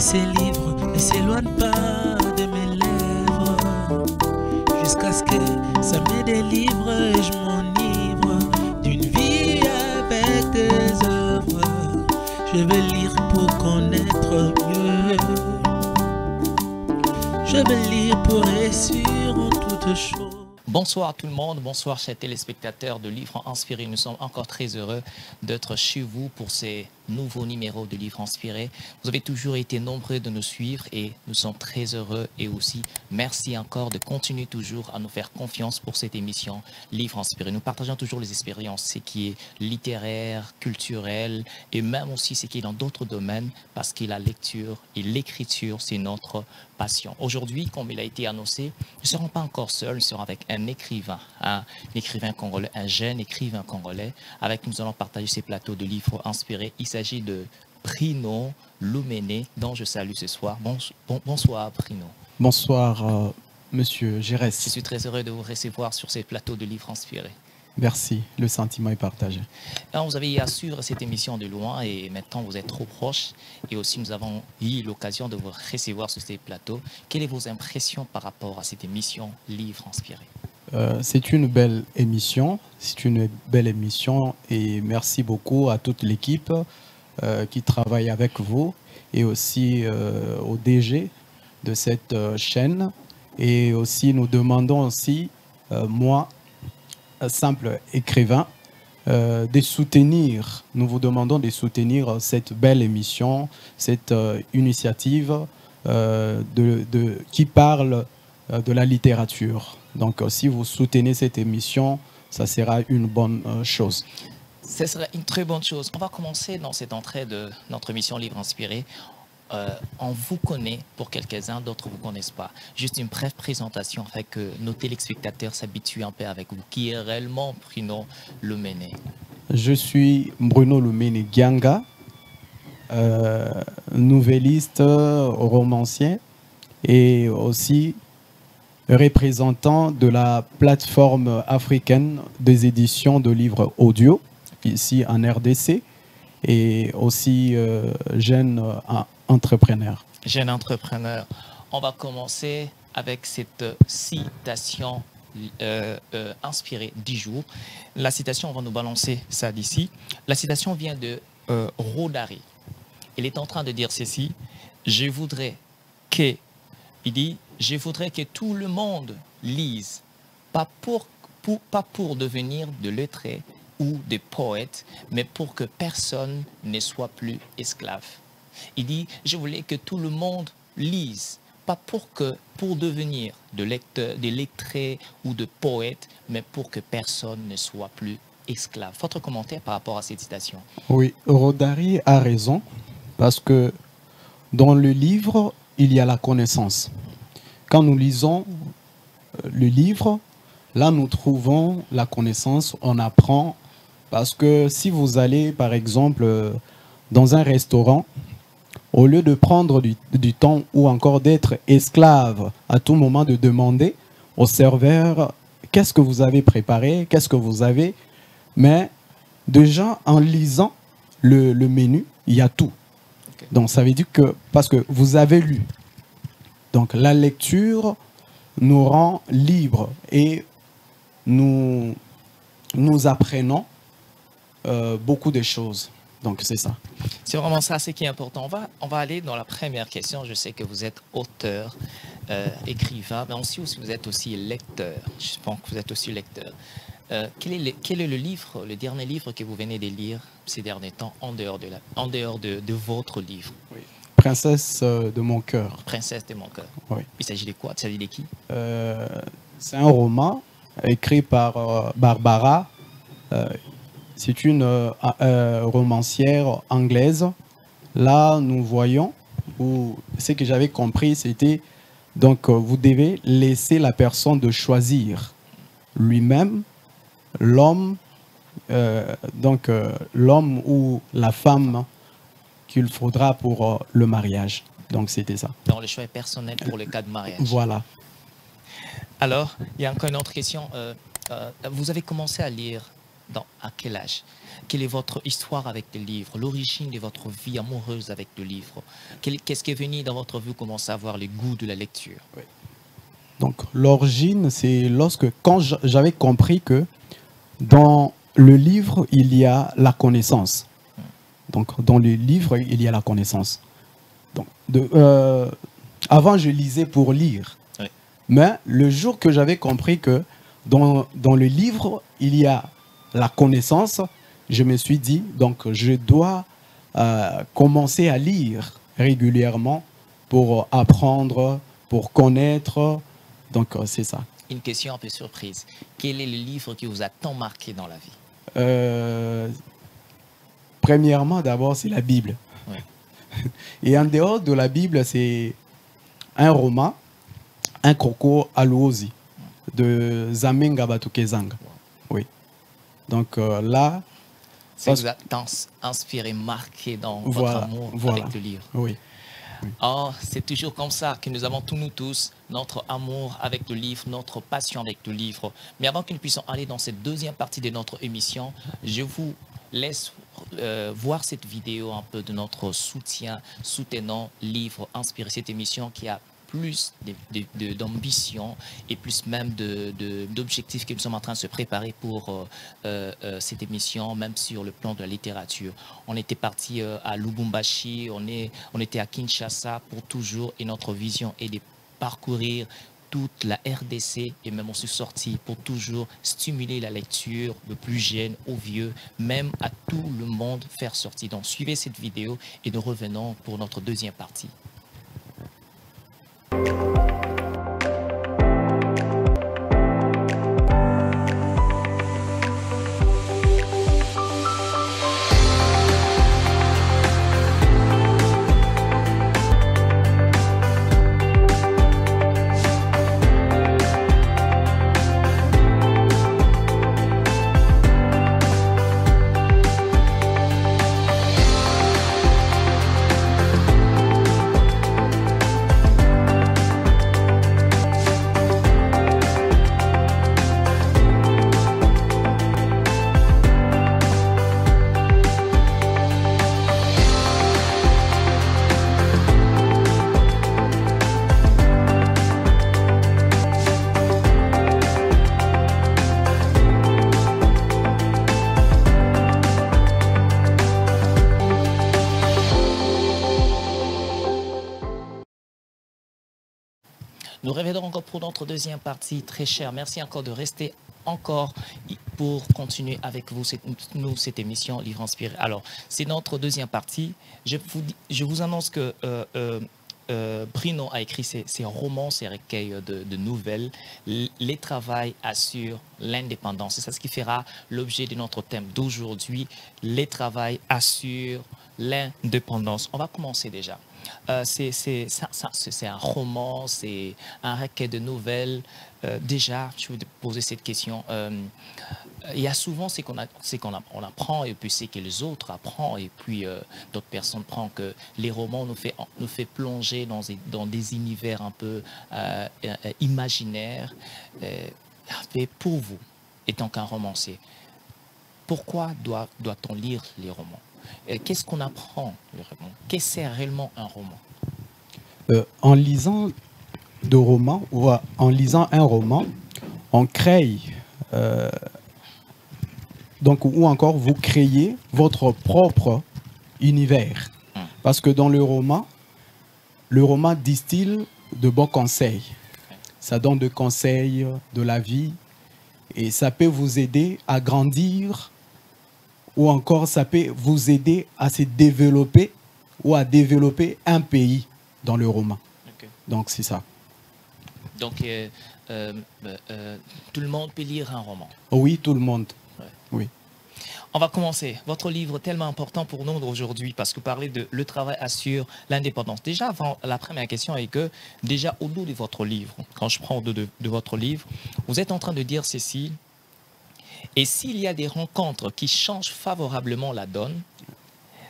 ces livres ne s'éloignent pas de mes lèvres, jusqu'à ce que ça me délivre et je m'enivre d'une vie avec des œuvres. Je veux lire pour connaître mieux, je veux lire pour réussir en toutes choses. Bonsoir tout le monde, bonsoir chers téléspectateurs de Livres Inspirés. Nous sommes encore très heureux d'être chez vous pour ces nouveaux numéros de Livres Inspirés. Vous avez toujours été nombreux de nous suivre et nous sommes très heureux et aussi merci encore de continuer toujours à nous faire confiance pour cette émission Livres Inspirés. Nous partageons toujours les expériences, ce qui est littéraire, culturel et même aussi ce qui est dans d'autres domaines parce que la lecture et l'écriture, c'est notre passion. Aujourd'hui, comme il a été annoncé, nous ne serons pas encore seuls, nous serons avec un écrivain congolais, un jeune écrivain congolais. Avec nous allons partager ces plateaux de livres inspirés. Il s'agit de Prino Lumene, dont je salue ce soir. Bonsoir Prino. Bonsoir Monsieur Gérès. Je suis très heureux de vous recevoir sur ces plateaux de livres inspirés. Merci, le sentiment est partagé. Alors, vous avez assuré cette émission de loin et maintenant vous êtes trop proche. Et aussi nous avons eu l'occasion de vous recevoir sur ces plateaux. Quelles sont vos impressions par rapport à cette émission Livres Inspirés? C'est une belle émission, et merci beaucoup à toute l'équipe qui travaille avec vous et aussi au DG de cette chaîne. Et aussi nous demandons aussi, moi, simple écrivain, nous vous demandons de soutenir cette belle émission, cette initiative qui parle de la littérature. Donc si vous soutenez cette émission, ça sera une bonne chose. Ce sera une très bonne chose. On va commencer dans cette entrée de notre émission Livres Inspirés. On vous connaît pour quelques-uns, d'autres ne vous connaissent pas. Juste une brève présentation afin que nos téléspectateurs s'habituent un peu avec vous. Qui est réellement Prino Lumene? Je suis Bruno Lumene Gianga, nouvelliste, romancier et aussi représentant de la plateforme africaine des éditions de livres audio, ici en RDC, et aussi jeune entrepreneur. Jeune entrepreneur. On va commencer avec cette citation inspirée du jour. La citation, on va nous balancer ça d'ici. La citation vient de Rodari. Il est en train de dire ceci. Je voudrais que tout le monde lise, pas pour devenir de lettrés ou de poètes, mais pour que personne ne soit plus esclave. Il dit, je voulais que tout le monde lise, pas pour devenir de lettrés ou de poètes, mais pour que personne ne soit plus esclave. Votre commentaire par rapport à cette citation? Oui, Rodari a raison, parce que dans le livre, il y a la connaissance. Quand nous lisons le livre, là nous trouvons la connaissance, on apprend, parce que si vous allez par exemple dans un restaurant, au lieu de prendre du temps ou encore d'être esclave à tout moment, de demander au serveur qu'est-ce que vous avez préparé, qu'est-ce que vous avez, mais déjà en lisant le menu, il y a tout. Okay. Donc ça veut dire que, parce que vous avez lu, donc la lecture nous rend libres et nous apprenons beaucoup de choses. Donc c'est ça. C'est vraiment ça, ce qui est important. On va aller dans la première question. Je sais que vous êtes auteur, écrivain, mais aussi vous êtes aussi lecteur. Je pense que vous êtes aussi lecteur. Quel est le livre, le dernier livre que vous venez de lire ces derniers temps en dehors de votre livre? Oui. Princesse de mon cœur. Princesse de mon cœur. Oui. Il s'agit de quoi? Il s'agit de qui? C'est un roman écrit par Barbara. C'est une romancière anglaise. Là, nous voyons, ou ce que j'avais compris, c'était donc vous devez laisser la personne de choisir lui-même l'homme, l'homme ou la femme qu'il faudra pour le mariage. Donc c'était ça. Donc le choix est personnel pour le cas de mariage. Voilà. Alors, il y a encore une autre question. Vous avez commencé à lire à quel âge? Quelle est votre histoire avec le livre? L'origine de votre vie amoureuse avec le livre? Qu'est-ce qui est venu dans votre vie? Vous commencez à avoir le goût de la lecture. Oui. Donc, l'origine, c'est quand j'avais compris que dans le livre, il y a la connaissance. Donc, dans le livre, il y a la connaissance. Donc, avant, je lisais pour lire. Oui. Mais le jour que j'avais compris que dans le livre, il y a la connaissance, je me suis dit, donc, je dois commencer à lire régulièrement pour apprendre, pour connaître. Donc, c'est ça. Une question un peu surprise. Quel est le livre qui vous a tant marqué dans la vie? Premièrement, d'abord, c'est la Bible. Oui. Et en dehors de la Bible, c'est un roman, Un Coco Aluosi, de Zamenga Batukezanga. Oui. Donc là... Ça vous a tant inspiré, marqué dans votre amour avec le livre. Oui. Oh, c'est toujours comme ça que nous avons nous tous notre amour avec le livre, notre passion avec le livre. Mais avant que nous puissions aller dans cette deuxième partie de notre émission, je vous laisse voir cette vidéo un peu de notre soutenant livre inspiré, cette émission qui a plus d'ambition et plus même d'objectifs que nous sommes en train de se préparer pour cette émission, même sur le plan de la littérature. On était parti à Lubumbashi, on était à Kinshasa pour toujours, et notre vision est de parcourir toute la RDC et même on s'est sorti pour toujours stimuler la lecture de plus jeunes aux vieux, même à tout le monde faire sortir. Donc suivez cette vidéo et nous revenons pour notre deuxième partie. Nous reviendrons encore pour notre deuxième partie, très cher. Merci encore de rester encore pour continuer avec vous cette émission Livre Inspiré. Alors, c'est notre deuxième partie. Je vous annonce que Bruno a écrit ses romans, ses recueils de nouvelles. Les travails assurent l'indépendance. C'est ça ce qui fera l'objet de notre thème d'aujourd'hui. Les travails assurent l'indépendance. On va commencer déjà. C'est un roman, c'est un recueil de nouvelles. Déjà, je vais te poser cette question. Il y a souvent ce qu'on apprend et puis c'est que les autres apprennent et puis d'autres personnes prennent que les romans nous fait plonger dans des univers un peu imaginaires. Mais pour vous, étant qu'un romancier, pourquoi doit-on lire les romans? Qu'est-ce qu'on apprend le roman? Qu'est-ce que c'est réellement un roman? En lisant de romans ou en lisant un roman, on crée, donc, ou encore vous créez votre propre univers. Parce que dans le roman distille de bons conseils. Ça donne des conseils de la vie et ça peut vous aider à grandir ou encore ça peut vous aider à se développer ou à développer un pays dans le roman. Okay. Donc c'est ça. Donc tout le monde peut lire un roman? Oui, tout le monde. Ouais. Oui. On va commencer. Votre livre tellement important pour nous aujourd'hui parce que vous parlez de le travail assure l'indépendance. Déjà, avant la première question est que, déjà au bout de votre livre, quand je prends de votre livre, vous êtes en train de dire ceci. Et s'il y a des rencontres qui changent favorablement la donne,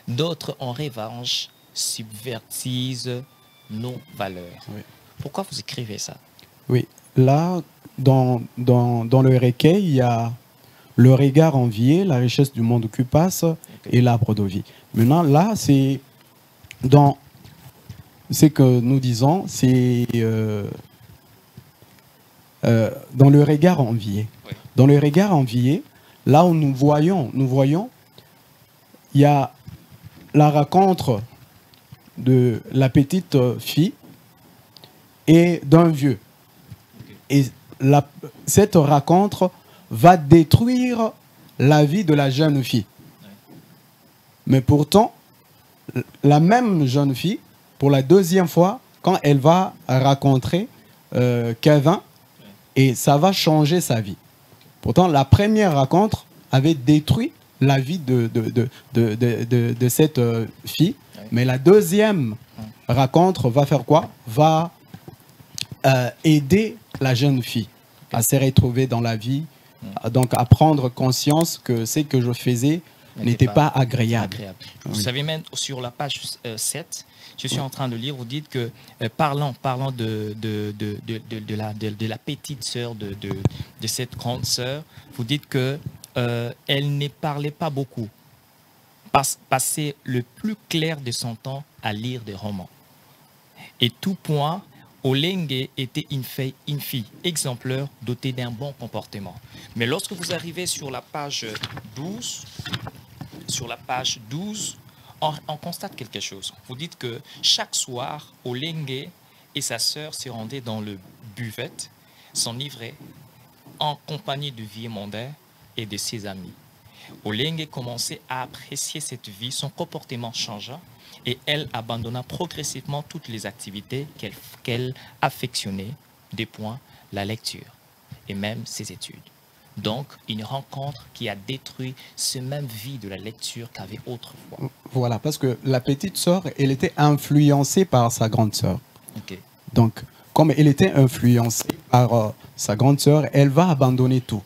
d'autres en revanche subvertisent nos valeurs. Oui. Pourquoi vous écrivez ça? Oui, là, dans le recueil, il y a le regard envié, la richesse du monde qui passe et l'arbre de vie. Maintenant, là, c'est dans ce que nous disons, c'est dans le regard envié. Oui. Dans le regard envié, là où nous voyons, il y a la rencontre de la petite fille et d'un vieux. Et cette rencontre va détruire la vie de la jeune fille. Mais pourtant, la même jeune fille, pour la deuxième fois, quand elle va rencontrer Kevin, et ça va changer sa vie. Pourtant, la première rencontre avait détruit la vie de cette fille. Mais la deuxième rencontre va faire quoi? Va aider la jeune fille à se retrouver dans la vie, donc à prendre conscience que ce que je faisais n'était pas agréable. Vous savez, même sur la page 7, je suis en train de lire, vous dites que, parlant de la petite sœur de cette grande sœur, vous dites que elle ne parlait pas beaucoup, passait le plus clair de son temps à lire des romans. Et tout point, Olengue était une fille exemplaire dotée d'un bon comportement. Mais lorsque vous arrivez sur la page 12, on constate quelque chose. Vous dites que chaque soir, Olengue et sa sœur se rendaient dans le buvette, s'enivraient en compagnie de vieux mondains et de ses amis. Olengue commençait à apprécier cette vie, son comportement changea et elle abandonna progressivement toutes les activités qu'elle affectionnait, des points, la lecture et même ses études. Donc, une rencontre qui a détruit ce même vie de la lecture qu'avait autrefois. Voilà, parce que la petite sœur, elle était influencée par sa grande sœur. Okay. Donc, comme elle était influencée par sa grande sœur, elle va abandonner tout.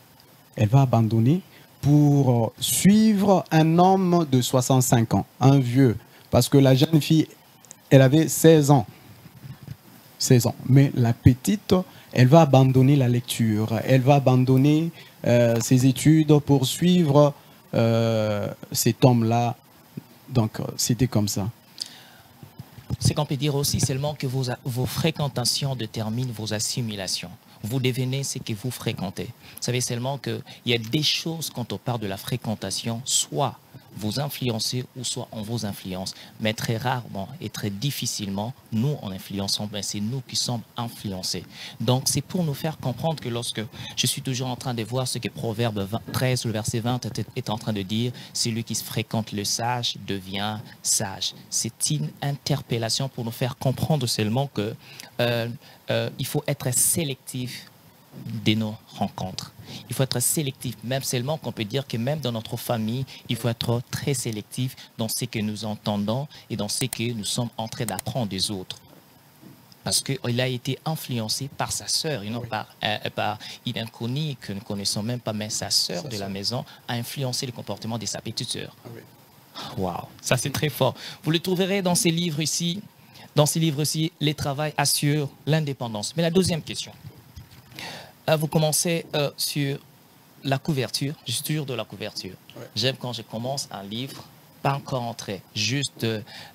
Elle va abandonner pour suivre un homme de 65 ans, un vieux. Parce que la jeune fille, elle avait 16 ans. 16 ans. Mais la petite, elle va abandonner la lecture. Elle va abandonner ses études pour suivre cet homme-là. Donc, c'était comme ça. Ce qu'on peut dire aussi seulement que vos fréquentations déterminent vos assimilations. Vous devenez ce que vous fréquentez. Vous savez seulement qu'il y a des choses quand on parle de la fréquentation, soit vous influencez ou soit on vous influence. Mais très rarement et très difficilement, nous en influençons, ben c'est nous qui sommes influencés. Donc c'est pour nous faire comprendre que lorsque je suis toujours en train de voir ce que Proverbe 13, le verset 20 est en train de dire, celui qui se fréquente le sage devient sage. C'est une interpellation pour nous faire comprendre seulement que il faut être sélectif de nos rencontres. Il faut être sélectif, même seulement qu'on peut dire que même dans notre famille, il faut être très sélectif dans ce que nous entendons et dans ce que nous sommes en train d'apprendre des autres. Parce qu'il a été influencé par sa sœur, et non par une inconnue que nous ne connaissons même pas, mais sa sœur de la maison a influencé le comportement de sa petite sœur. Waouh, ça c'est très fort. Vous le trouverez dans ces livres ici. Dans ces livres-ci, les travails assurent l'indépendance. Mais la deuxième question, vous commencez sur la couverture. Je suis toujours de la couverture. Ouais. J'aime quand je commence un livre, pas encore entré, juste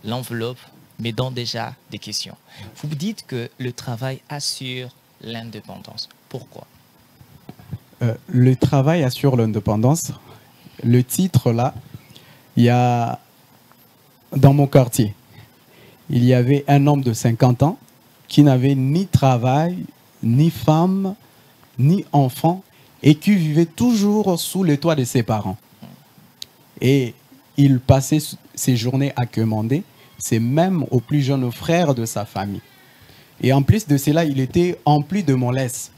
l'enveloppe, mais dans déjà des questions. Vous dites que le travail assure l'indépendance. Pourquoi? Le travail assure l'indépendance. Le titre là, il y a dans mon quartier. Il y avait un homme de 50 ans qui n'avait ni travail, ni femme, ni enfant, et qui vivait toujours sous le toit de ses parents. Et il passait ses journées à commander, c'est même au plus jeune frère de sa famille. Et en plus de cela, il était empli de mollesse,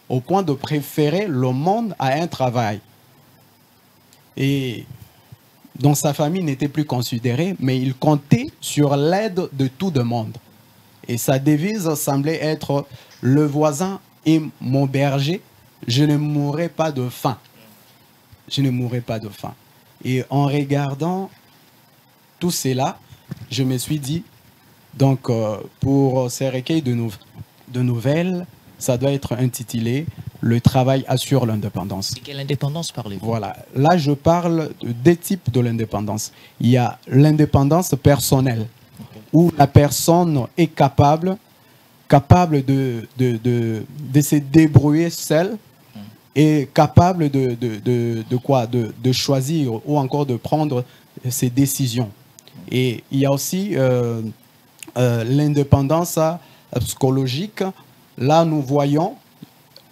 au point de préférer le monde à un travail. Et dont sa famille n'était plus considérée, mais il comptait sur l'aide de tout le monde. Et sa devise semblait être « Le voisin est mon berger, je ne mourrai pas de faim. » Je ne mourrai pas de faim. Et en regardant tout cela, je me suis dit, donc pour ces recueils de nouvelles, ça doit être intitulé le travail assure l'indépendance. De quelle indépendance parlez-vous? Voilà. Là, je parle de deux types de l'indépendance. Il y a l'indépendance personnelle, où la personne est capable de se débrouiller seule et capable de choisir ou encore de prendre ses décisions. Et il y a aussi l'indépendance psychologique. Là, nous voyons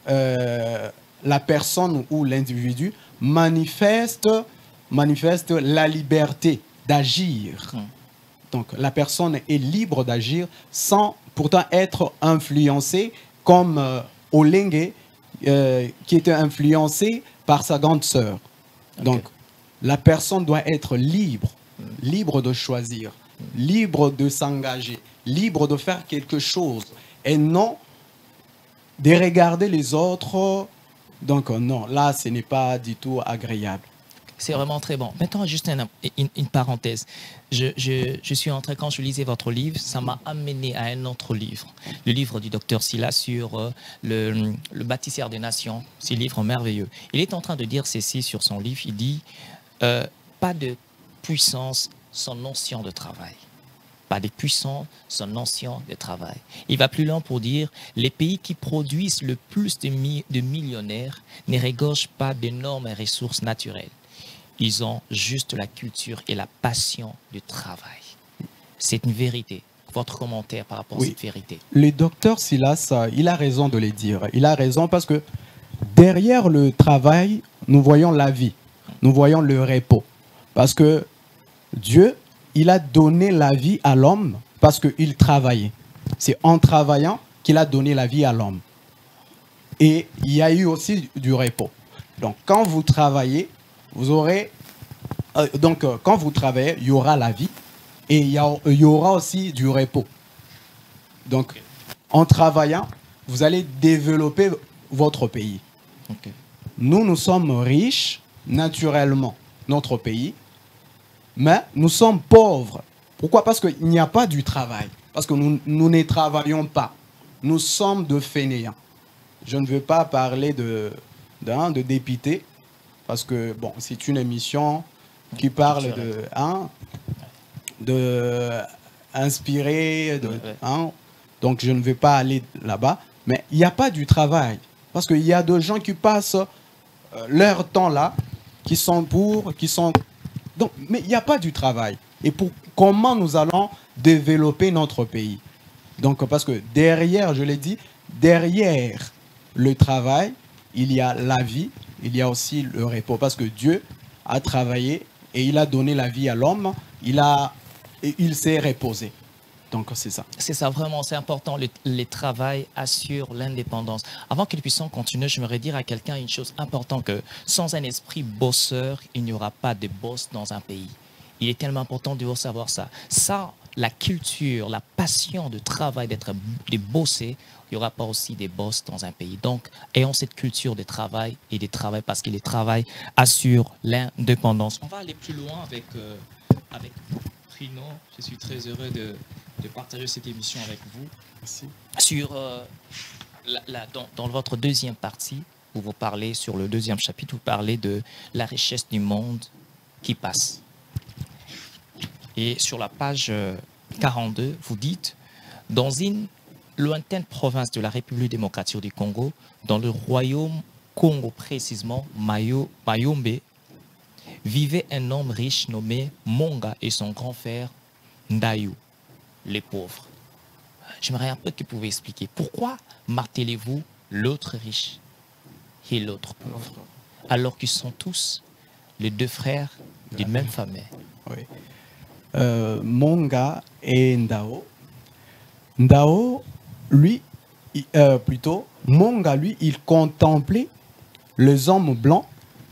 la personne ou l'individu manifeste la liberté d'agir. Donc, la personne est libre d'agir sans pourtant être influencée comme Olengue, qui était influencé par sa grande sœur. Donc, la personne doit être libre, libre de choisir, libre de s'engager, libre de faire quelque chose et non de regarder les autres. Donc, non, là, ce n'est pas du tout agréable. C'est vraiment très bon. Maintenant, juste une parenthèse. Je suis entré, quand je lisais votre livre, ça m'a amené à un autre livre. Le livre du docteur Sylla sur le bâtisseur des nations. C'est un livre merveilleux. Il est en train de dire ceci sur son livre. Il dit pas de puissance sans notion de travail. Pas de puissance sans notion de travail. Il va plus loin pour dire les pays qui produisent le plus de millionnaires ne regorgent pas d'énormes ressources naturelles. Ils ont juste la culture et la passion du travail. C'est une vérité. Votre commentaire par rapport à cette vérité? Le docteur Silas, il a raison de le dire. Il a raison parce que derrière le travail, nous voyons la vie. Nous voyons le repos. Parce que Dieu, il a donné la vie à l'homme parce qu'il travaillait. C'est en travaillant qu'il a donné la vie à l'homme. Et il y a eu aussi du repos. Donc, quand vous travaillez, vous aurez... quand vous travaillez, il y aura la vie et il y aura aussi du repos. Donc, en travaillant, vous allez développer votre pays. Nous sommes riches, naturellement, notre pays, mais nous sommes pauvres. Pourquoi? Parce qu'il n'y a pas du travail. Parce que nous ne travaillons pas. Nous sommes de fainéants. Je ne veux pas parler de députés, parce que bon, c'est une émission qui parle de inspirer, donc je ne vais pas aller là-bas. Mais il n'y a pas du travail. Parce qu'il y a des gens qui passent leur temps là, qui sont donc, mais il n'y a pas du travail. Et comment nous allons développer notre pays? Donc, parce que derrière, je l'ai dit, derrière le travail, il y a la vie, il y a aussi le repos. Parce que Dieu a travaillé et il a donné la vie à l'homme, il s'est reposé. Donc, c'est ça. C'est ça, vraiment, c'est important. Le travail assure l'indépendance. Avant que nous puissions continuer, j'aimerais dire à quelqu'un une chose importante, que sans un esprit bosseur, il n'y aura pas de boss dans un pays. Il est tellement important de savoir ça. Sans la culture, la passion de travail, de bosser, il n'y aura pas aussi des boss dans un pays. Donc, ayons cette culture de travail et de travail, parce que le travail assure l'indépendance. On va aller plus loin avec Prino. Je suis très heureux de partager cette émission avec vous. Merci. Sur, dans votre deuxième partie, où vous parlez, sur le deuxième chapitre, vous parlez de la richesse du monde qui passe. Et sur la page 42, vous dites, dans une lointaine province de la République démocratique du Congo, dans le royaume Congo précisément, Mayombe, vivait un homme riche nommé Monga et son grand frère Ndayu, les pauvres. J'aimerais un peu que vous pouvez expliquer pourquoi martelez-vous l'autre riche et l'autre pauvre, alors qu'ils sont tous les deux frères d'une même famille? Oui. Monga et Ndao. Ndao, lui, Monga, lui, il contemplait les hommes blancs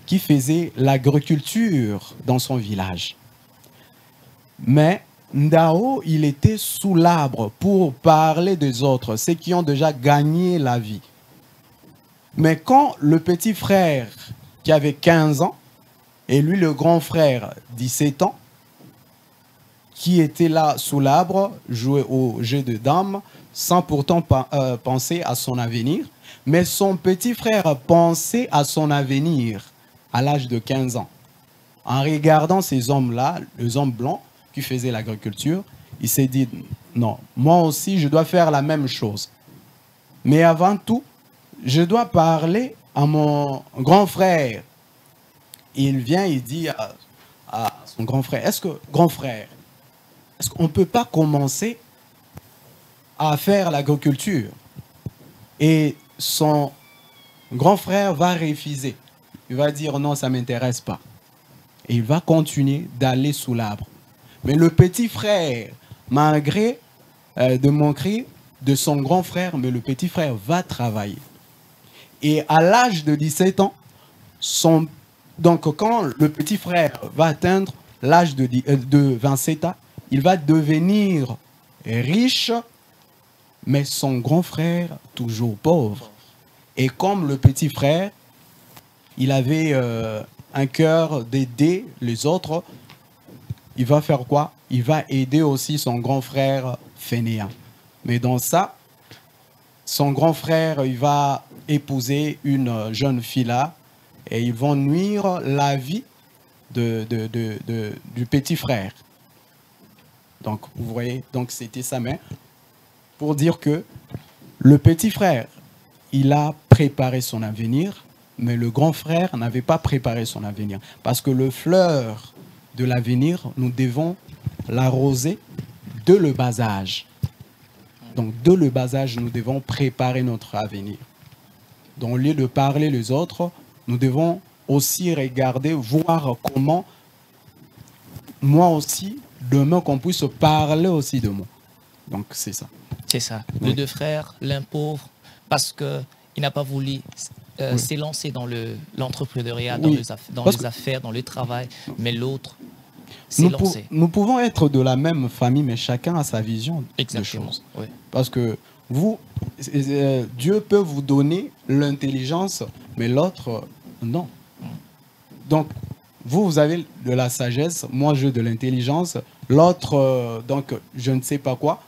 qui faisaient l'agriculture dans son village. Mais Ndao, il était sous l'arbre pour parler des autres, ceux qui ont déjà gagné la vie. Mais quand le petit frère, qui avait 15 ans, et lui, le grand frère, 17 ans, qui était là sous l'arbre, jouait au jeu de dames, sans pourtant penser à son avenir. Mais son petit frère pensait à son avenir à l'âge de 15 ans. En regardant ces hommes-là, les hommes blancs qui faisaient l'agriculture, il s'est dit, non, moi aussi, je dois faire la même chose. Mais avant tout, je dois parler à mon grand frère. Il vient, il dit à son grand frère, grand frère, est-ce qu'on ne peut pas commencer à faire l'agriculture? Et son grand frère va refuser. Il va dire, non, ça ne m'intéresse pas. Et il va continuer d'aller sous l'arbre. Mais le petit frère, malgré de manquer de son grand frère, mais le petit frère va travailler. Et à l'âge de 17 ans, donc quand le petit frère va atteindre l'âge de 27 ans, il va devenir riche, mais son grand frère toujours pauvre. Et comme le petit frère, il avait un cœur d'aider les autres, il va faire quoi? Il va aider aussi son grand frère fainéant. Mais dans ça, son grand frère, il va épouser une jeune fille là et ils vont nuire la vie du petit frère. Donc, vous voyez, donc c'était ça, mais pour dire que le petit frère, il a préparé son avenir, mais le grand frère n'avait pas préparé son avenir. Parce que le fleur de l'avenir, nous devons l'arroser de le bas âge. Donc, de le bas âge, nous devons préparer notre avenir. Donc, au lieu de parler les autres, nous devons aussi regarder, voir comment, moi aussi, demain, qu'on puisse parler aussi de moi. Donc, c'est ça. C'est ça. Oui. Les deux frères, l'un pauvre, parce qu'il n'a pas voulu s'élancer dans l'entrepreneuriat, dans, Oui. les affaires, dans le travail, mais l'autre s'est lancé. Nous pouvons être de la même famille, mais chacun a sa vision Exactement. de choses. Oui. Parce que Dieu peut vous donner l'intelligence, mais l'autre, non. Donc, vous avez de la sagesse, moi j'ai de l'intelligence, l'autre, donc je ne sais pas quoi.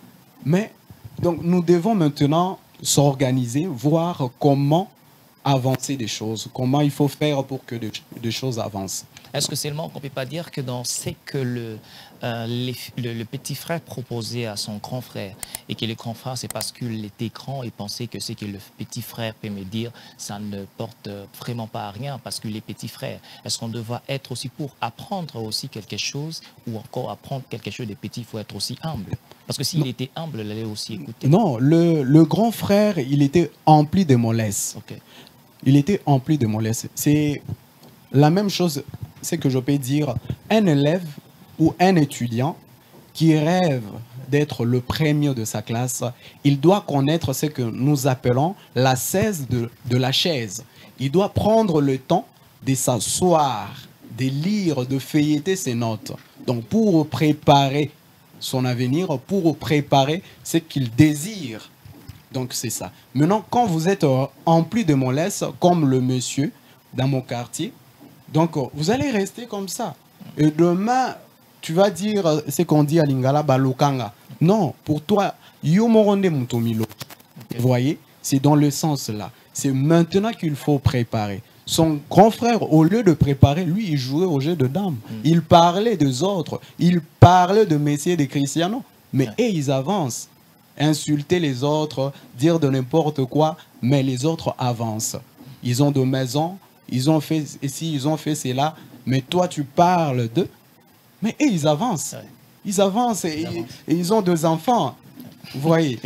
Mais donc, nous devons maintenant s'organiser, voir comment avancer des choses, comment il faut faire pour que des choses avancent. Est-ce que seulement qu'on ne peut pas dire que dans ce que le petit frère proposait à son grand frère et que le grand frère, c'est parce qu'il était grand et pensait que ce que le petit frère peut me dire, ça ne porte vraiment pas à rien parce qu'il est petit frère. Est-ce qu'on doit être aussi pour apprendre aussi quelque chose ou encore apprendre quelque chose de petit, il faut être aussi humble? Parce que s'il était humble, il allait aussi écouter. Non, le grand frère, il était empli de mollesse. Okay. Il était empli de mollesse. C'est la même chose, c'est que je peux dire, un élève ou un étudiant qui rêve d'être le premier de sa classe, il doit connaître ce que nous appelons la chaise de la chaise. Il doit prendre le temps de s'asseoir, de lire, de feuilleter ses notes. Donc pour préparer son avenir, pour préparer ce qu'il désire. Donc c'est ça. Maintenant, quand vous êtes empli de mollesse, comme le monsieur dans mon quartier, donc vous allez rester comme ça. Et demain, tu vas dire ce qu'on dit à Lingala, Balokanga. Non, pour toi, Yomoronde Mutomilo. Vous voyez, c'est dans le sens là. C'est maintenant qu'il faut préparer. Son grand frère, au lieu de préparer, lui, il jouait au jeu de dames. Il parlait des autres. Il parlait de Messie et de Cristiano. Mais ils avancent. Insulter les autres, dire de n'importe quoi, mais les autres avancent. Ils ont de maisons, ils ont fait ici, ils ont fait cela, mais toi tu parles d'eux, mais ils avancent. Ils avancent et ils ont deux enfants. Vous voyez.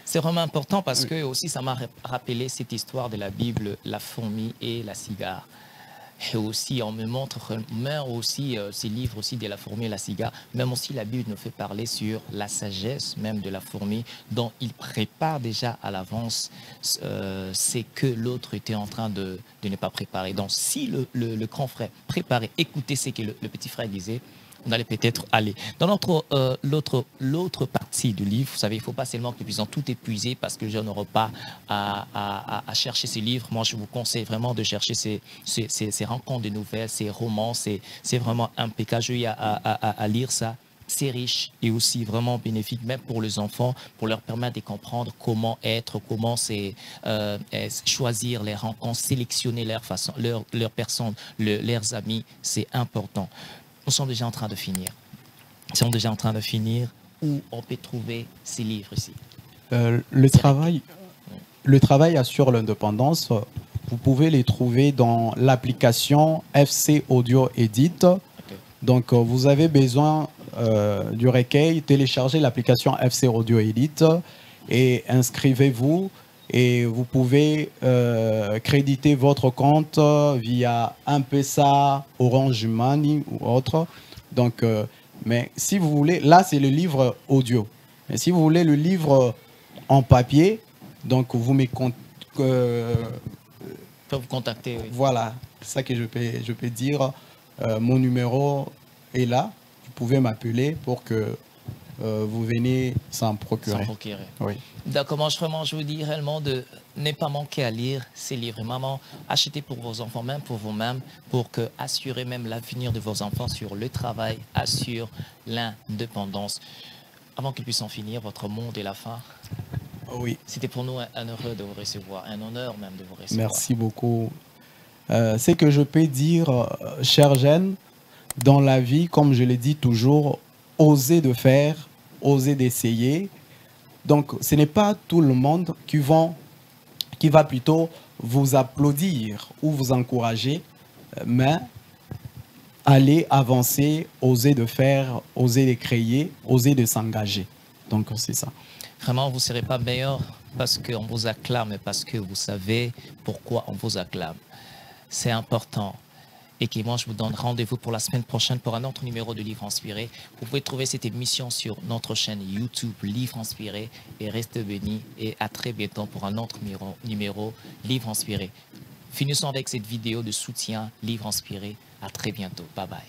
C'est vraiment important parce que aussi ça m'a rappelé cette histoire de la Bible, la fourmi et la cigare. Et aussi, on me montre même aussi ces livres aussi de la fourmi et la cigare. Même aussi, la Bible nous fait parler sur la sagesse même de la fourmi, dont il prépare déjà à l'avance c'est que l'autre était en train de ne pas préparer. Donc, si le grand frère préparait, écoutait ce que le petit frère disait, on allait peut-être aller. Dans l'autre partie du livre, vous savez, il ne faut pas seulement que nous puissions tout épuiser parce que je n'aurai pas à chercher ces livres. Moi, je vous conseille vraiment de chercher ces rencontres de nouvelles, ces romans. C'est vraiment impeccable. Je vais à lire ça c'est riche et aussi vraiment bénéfique, même pour les enfants, pour leur permettre de comprendre comment être, comment choisir les rencontres, sélectionner leur façon, leur personne, leurs amis, c'est important. Nous sommes déjà en train de finir. Nous sommes déjà en train de finir. Où on peut trouver ces livres ici? Le travail assure l'indépendance. Vous pouvez les trouver dans l'application FC Audio Edit. Okay. Donc, vous avez besoin du recueil, téléchargez l'application FC Audio Edit et inscrivez-vous. Et vous pouvez créditer votre compte via M-Pesa, Orange Money ou autre. Donc, mais si vous voulez, là c'est le livre audio. Mais si vous voulez le livre en papier, donc vous me vous contacter. Oui. Voilà, c'est ça que je peux dire. Mon numéro est là. Vous pouvez m'appeler pour que vous venez s'en procurer. S'en procurer. Oui. D'accord, je vous dis réellement de ne pas manquer à lire ces livres. Maman, achetez pour vos enfants, même pour vous-même, pour que assurer même l'avenir de vos enfants sur le travail, assure l'indépendance. Avant qu'ils puissent en finir, votre monde et la fin. Oui. C'était pour nous un heureux de vous recevoir, un honneur même de vous recevoir. Merci beaucoup. Ce que je peux dire, chers jeunes, dans la vie, comme je l'ai dit toujours, oser de faire, oser d'essayer. Donc, ce n'est pas tout le monde qui va plutôt vous applaudir ou vous encourager, mais aller avancer, oser de faire, oser de créer, oser de s'engager. Donc, c'est ça. Vraiment, vous ne serez pas meilleur parce qu'on vous acclame, mais parce que vous savez pourquoi on vous acclame. C'est important. Et que moi, je vous donne rendez-vous pour la semaine prochaine pour un autre numéro de Livre Inspiré. Vous pouvez trouver cette émission sur notre chaîne YouTube Livre Inspiré. Et restez bénis et à très bientôt pour un autre numéro Livre Inspiré. Finissons avec cette vidéo de soutien Livre Inspiré. À très bientôt. Bye bye.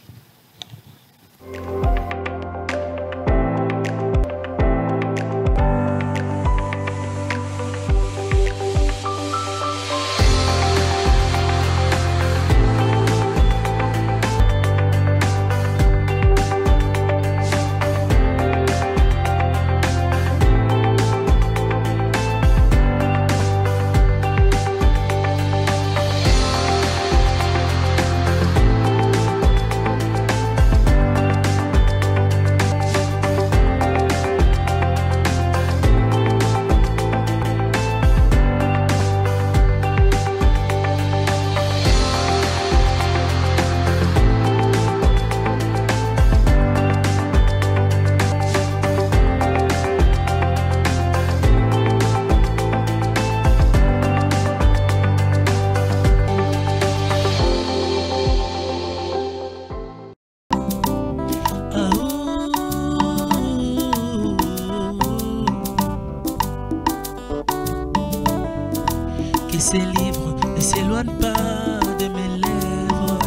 Que ces livres ne s'éloignent pas de mes lèvres,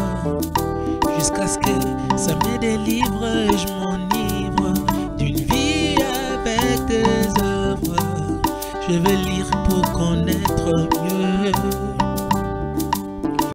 jusqu'à ce que ça me délivre et je m'enivre d'une vie avec tes œuvres. Je veux lire pour connaître mieux